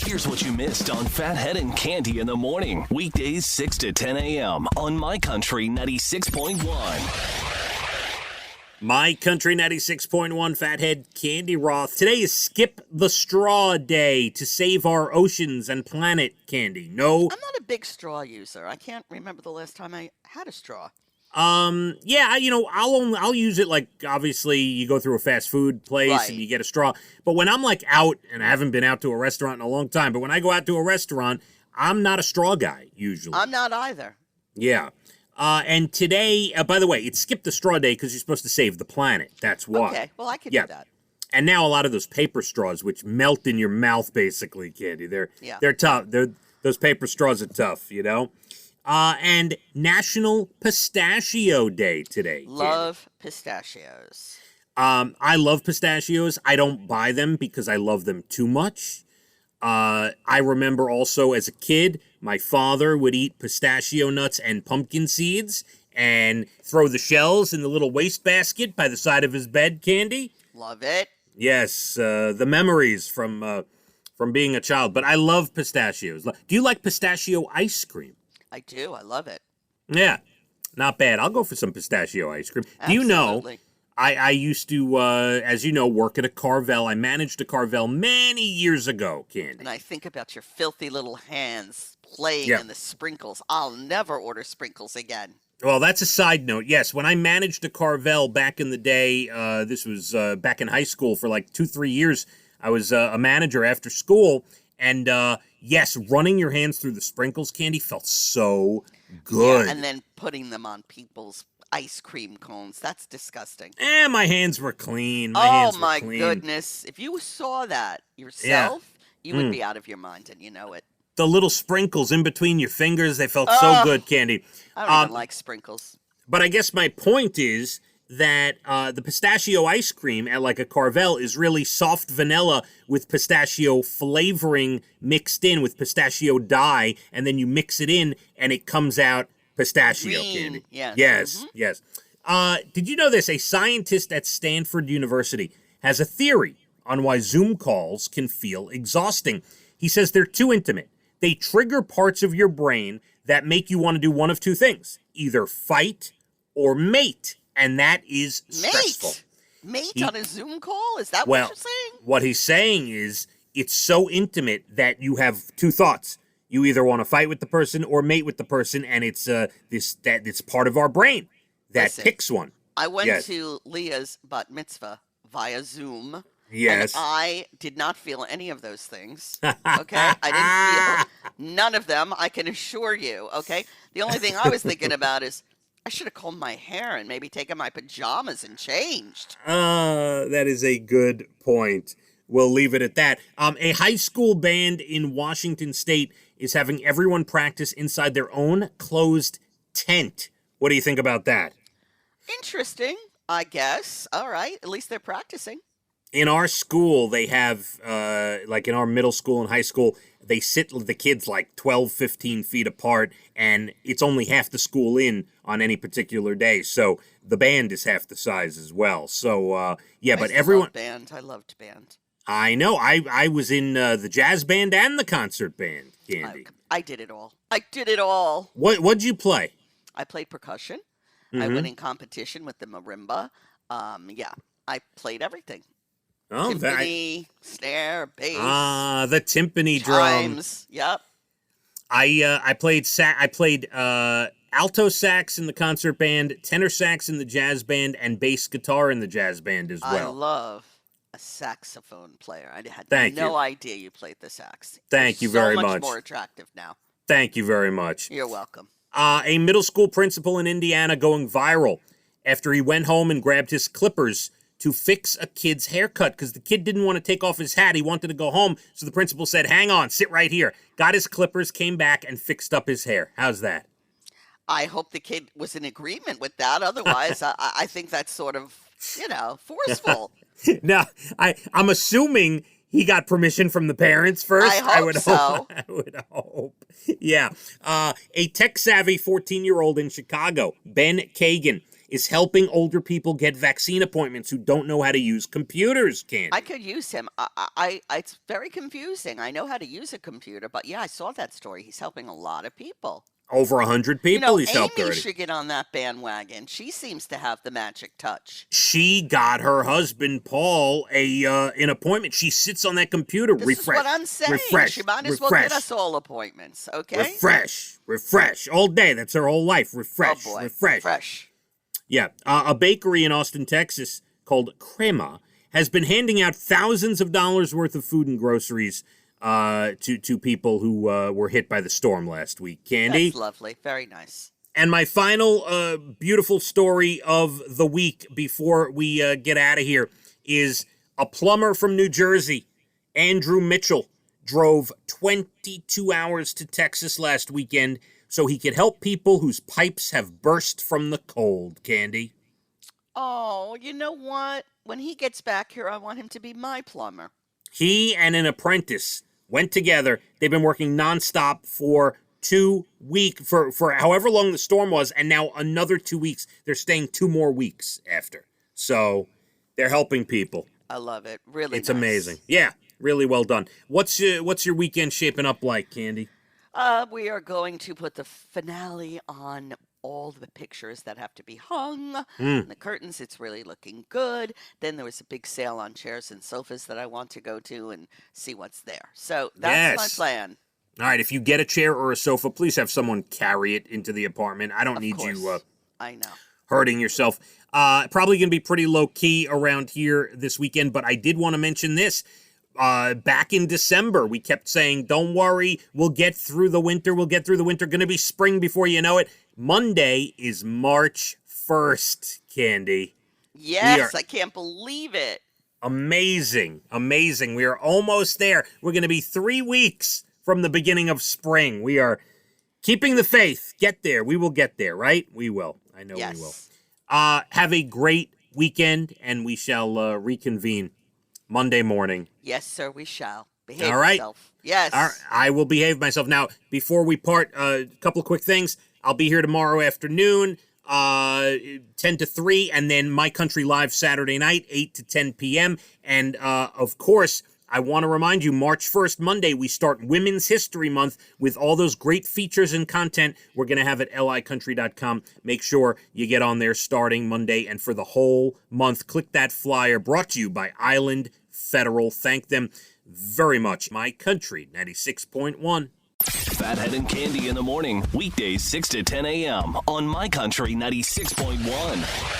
Here's what you missed on Phathead and Cande in the morning. Weekdays 6 to 10 a.m. on My Country 96.1. My Country 96.1 Phathead, Cande Roth. Today is Skip the Straw Day to save our oceans and planet, Cande. No. I'm not a big straw user. I can't remember the last time I had a straw. I'll use it like, obviously, you go through a fast food place Right. and you get a straw. But when I'm like out, and I haven't been out to a restaurant in a long time, but when I go out to a restaurant, I'm not a straw guy, usually. I'm not either. Yeah. And today, by the way, it's Skip the Straw Day because you're supposed to save the planet. That's why. Okay, well, I could do that. And now a lot of those paper straws, which melt in your mouth, basically, Cande, they're tough. Those paper straws are tough, you know? And National Pistachio Day today. Love pistachios. I love pistachios. I don't buy them because I love them too much. I remember also as a kid, my father would eat pistachio nuts and pumpkin seeds and throw the shells in the little wastebasket by the side of his bed, Cande. Love it. Yes, the memories from being a child. But I love pistachios. Do you like pistachio ice cream? I do. I love it. Yeah, not bad. I'll go for some pistachio ice cream. Absolutely. Do you know, I used to, as you know, work at a Carvel. I managed a Carvel many years ago, Cande. And I think about your filthy little hands playing in the sprinkles. I'll never order sprinkles again. Well, that's a side note. Yes, when I managed a Carvel back in the day, this was back in high school for like 2-3 years, I was a manager after school. And yes, running your hands through the sprinkles, Cande, felt so good. Yeah, and then putting them on people's ice cream cones. That's disgusting. My hands were clean. Oh, my goodness. If you saw that yourself, you would be out of your mind, and you know it. The little sprinkles in between your fingers, they felt so good, Cande. I don't even like sprinkles. But I guess my point is that the pistachio ice cream at like a Carvel is really soft vanilla with pistachio flavoring mixed in with pistachio dye, and then you mix it in, and it comes out pistachio, Cande. Yes. Yes. Did you know this? A scientist at Stanford University has a theory on why Zoom calls can feel exhausting. He says they're too intimate. They trigger parts of your brain that make you want to do one of two things, either fight or mate. And that is stressful. Mate on a Zoom call? Is that what you're saying? What he's saying is it's so intimate that you have two thoughts. You either want to fight with the person or mate with the person, and it's it's part of our brain that picks one. I went to Leah's bat mitzvah via Zoom. Yes. And I did not feel any of those things. Okay? I didn't feel none of them, I can assure you. Okay? The only thing I was thinking about is I should have combed my hair and maybe taken my pajamas and changed. That is a good point. We'll leave it at that. A high school band in Washington State is having everyone practice inside their own closed tent. What do you think about that? Interesting, I guess. All right. At least they're practicing. In our school, they have, like in our middle school and high school, they sit the kids like 12, 15 feet apart, and it's only half the school in on any particular day. So the band is half the size as well. So, but everyone... I loved band. I know. I was in the jazz band and the concert band, Cande. I did it all. I did it all. What'd you play? I played percussion. I went in competition with the marimba. I played everything. Oh, timpani, snare, bass. The timpani chimes. Drum. Yep. I played alto sax in the concert band, tenor sax in the jazz band, and bass guitar in the jazz band as well. I love a saxophone player. I had no idea you played the sax. Thank you very much. So much more attractive now. Thank you very much. You're welcome. A middle school principal in Indiana going viral after he went home and grabbed his clippers to fix a kid's haircut because the kid didn't want to take off his hat. He wanted to go home. So the principal said, hang on, sit right here. Got his clippers, came back, and fixed up his hair. How's that? I hope the kid was in agreement with that. Otherwise, I think that's sort of, forceful. Now, I'm assuming he got permission from the parents first. I would hope. I would hope. Yeah. A tech-savvy 14-year-old in Chicago, Ben Kagan, is helping older people get vaccine appointments who don't know how to use computers, Candy. I could use him. It's very confusing. I know how to use a computer, but yeah, I saw that story. He's helping a lot of people. Over 100 people he's helped Amy already. should get on that bandwagon. She seems to have the magic touch. She got her husband, Paul, an appointment. She sits on that computer. This is what I'm saying. She might as well get us all appointments, okay? Refresh. All day. That's her whole life. Refresh. Oh boy. Refresh. Yeah. A bakery in Austin, Texas called Crema has been handing out thousands of dollars worth of food and groceries to people who were hit by the storm last week. Candy? That's lovely. Very nice. And my final beautiful story of the week before we get out of here is a plumber from New Jersey, Andrew Mitchell, drove 22 hours to Texas last weekend so he could help people whose pipes have burst from the cold, Candy. Oh, you know what? When he gets back here, I want him to be my plumber. He and an apprentice went together. They've been working nonstop for 2 weeks, for however long the storm was, and now another 2 weeks. They're staying 2 more weeks after. So they're helping people. I love it. Really It's nice. amazing. Yeah, really well done. What's your weekend shaping up like, Candy? We are going to put the finale on all the pictures that have to be hung. And the curtains, it's really looking good. Then there was a big sale on chairs and sofas that I want to go to and see what's there. So that's my plan. All right, if you get a chair or a sofa, please have someone carry it into the apartment. I don't Of need course. you I know. hurting yourself. Probably going to be pretty low-key around here this weekend, but I did want to mention this. Back in December, we kept saying, don't worry, we'll get through the winter. Going to be spring before you know it. Monday is March 1st, Candy. Yes, I can't believe it. Amazing. We are almost there. We're going to be 3 weeks from the beginning of spring. We are keeping the faith. Get there. We will get there, right? We will. I know we will. Have a great weekend, and we shall reconvene Monday morning. Yes, sir, we shall. Behave All right. yourself. Yes. I will behave myself. Now, before we part, a couple of quick things. I'll be here tomorrow afternoon, 10 to 3, and then My Country Live Saturday night, 8 to 10 p.m. And, of course, I want to remind you, March 1st, Monday, we start Women's History Month with all those great features and content we're going to have at licountry.com. Make sure you get on there starting Monday, and for the whole month, click that flyer brought to you by Island Federal. Thank them very much. My Country 96.1. Phathead and Cande in the morning, weekdays 6 to 10 a.m. on My Country 96.1.